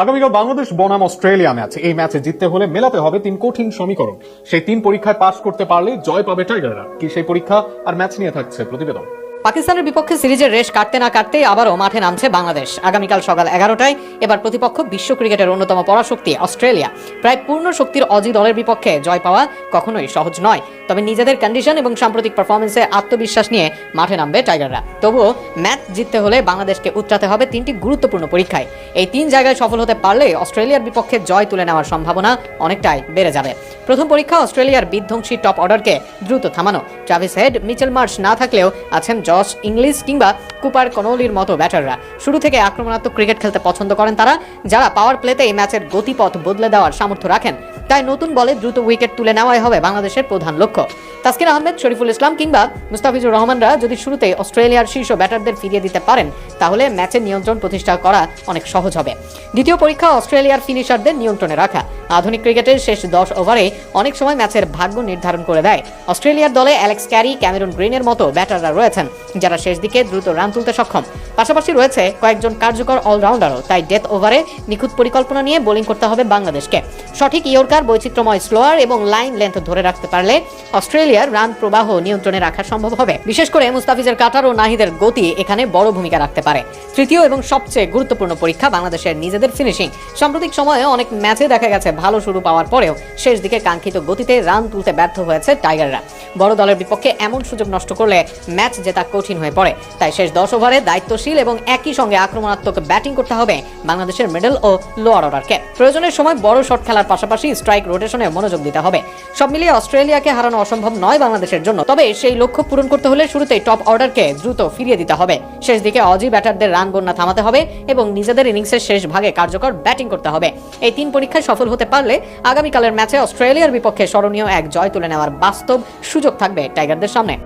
আগামীকাল বাংলাদেশ বনাম Australia match. এই ম্যাচে জিততে হলে মেলাতে হবে তিন কঠিন সমীকরণ। সেই তিন পরীক্ষায় পাশ করতে পারলে জয় পাবে টাইগাররা। কি সেই পরীক্ষা আর ম্যাচ নিয়ে থাকছে প্রতিবেদন। পাকিস্তানের বিপক্ষে সিরিজের রেশ কাটতে না কাটতেই আবারও মাঠে নামছে বাংলাদেশ। আগামীকাল সকাল 11টায় এবার প্রতিপক্ষ বিশ্ব ক্রিকেটের অন্যতম পরাশক্তি অস্ট্রেলিয়া। প্রায় পূর্ণ শক্তির অজি দলের বিপক্ষে জয় পাওয়া কখনোই সহজ নয়, তবে নিজেদের কন্ডিশন এবং সাম্প্রতিক পারফরমেন্সে আত্মবিশ্বাস নিয়ে মাঠে নামবে টাইগাররা। তবুও ম্যাচ জিততে হলে বাংলাদেশকে উতরাতে হবে তিনটি গুরুত্বপূর্ণ পরীক্ষায়। এই তিন জায়গায় সফল হতে পারলে অস্ট্রেলিয়ার বিপক্ষে জয় তুলে নেওয়ার সম্ভাবনা অনেকটাই বেড়ে যাবে। প্রথম পরীক্ষা অস্ট্রেলিয়ার বিধ্বংসী টপ অর্ডারকে দ্রুত থামানো। ট্রাভিস হেড, মিচেল মার্শ না থাকলেও আছেন জশ ইংলিশ কিংবা কুপার কনৌলির মতো ব্যাটাররা। শুরু থেকে আক্রমণাত্মক ক্রিকেট খেলতে পছন্দ করেন তারা, যারা পাওয়ার প্লেতে এই ম্যাচের গতিপথ বদলে দেওয়ার সামর্থ্য রাখেন। তাই নতুন বলে দ্রুত উইকেট তুলে নেওয়াই হবে বাংলাদেশের প্রধান লক্ষ্য। তাসকিন আহমেদ, শরীফুল ইসলাম কিংবা মুস্তাফিজুর রহমানরা যদি শুরুতেই অস্ট্রেলিয়ার শীর্ষ ব্যাটারদের ফিরিয়ে দিতে পারেন, তাহলে ম্যাচের নিয়ন্ত্রণ প্রতিষ্ঠা করা অনেক সহজ হবে। দ্বিতীয় পরীক্ষা অস্ট্রেলিয়ার ফিনিশারদের নিয়ন্ত্রণে রাখা। আধুনিক ক্রিকেটের শেষ 10 ওভারে অনেক সময় ম্যাচের ভাগ্য নির্ধারণ করে দেয়। অস্ট্রেলিয়ার দলে অ্যালেক্স ক্যারি, ক্যামেরুন গ্রিনের মতো ব্যাটাররা রয়েছেন, যারা শেষ দিকে দ্রুত রান তুলতে সক্ষম। পাশাপাশি রয়েছে কয়েকজন কার্যকর অলরাউন্ডারও। তাই ডেথ ওভারে নিখুঁত পরিকল্পনা নিয়ে বোলিং করতে হবে বাংলাদেশকে। সঠিক ইয়র্কার, বৈচিত্র্যময় স্লোয়ার এবং লাইন লেন্থ ধরে রাখতে পারলে অস্ট্রেলিয়ার রান প্রবাহ নিয়ন্ত্রণে রাখা সম্ভব হবে। বিশেষ করে মুস্তাফিজের কাটার ও নাহিদের গতি এখানে বড় ভূমিকা রাখতে পারে। তৃতীয় এবং সবচেয়ে গুরুত্বপূর্ণ পরীক্ষা বাংলাদেশের নিজেদের ফিনিশিং। সাম্প্রতিক সময়ে অনেক ম্যাচে দেখা গেছে ভালো শুরু পাওয়ার পরেও শেষ দিকে কাঙ্ক্ষিত গতিতে রান তুলতে ব্যর্থ হয়েছে টাইগাররা। বড় দলের বিপক্ষে এমন সুযোগ নষ্ট করলে ম্যাচ জেতা কঠিন হয়ে পড়ে। তাই শেষ 10 ওভারে দায়িত্বশীল এবং একই সঙ্গে আক্রমণাত্মক ব্যাটিং করতে হবে বাংলাদেশের মিডল ও লোয়ার অর্ডারকে। প্রয়োজনের সময় বড় শট খেলার পাশাপাশি স্ট্রাইক রোটেশনে মনোযোগ দিতে হবে। সব মিলিয়ে অস্ট্রেলিয়াকে হারানো অসম্ভব নয় বাংলাদেশের জন্য, তবে সেই লক্ষ্য পূরণ করতে হলে শুরুতেই টপ অর্ডারকে দ্রুত ফিরিয়ে দিতে হবে। শেষ দিকে অজি ব্যাটারদের রান বন্যা থামাতে হবে এবং নিজেদের ইনিংসের শেষ ভাগে কার্যকর ব্যাটিং করতে হবে। এই তিন পরীক্ষায় সফল হতে পারলে আগামীকালের ম্যাচে অস্ট্রেলিয়ার বিপক্ষে স্মরণীয় এক জয় তুলে নেওয়ার বাস্তব সুযোগ থাকবে টাইগারদের সামনে।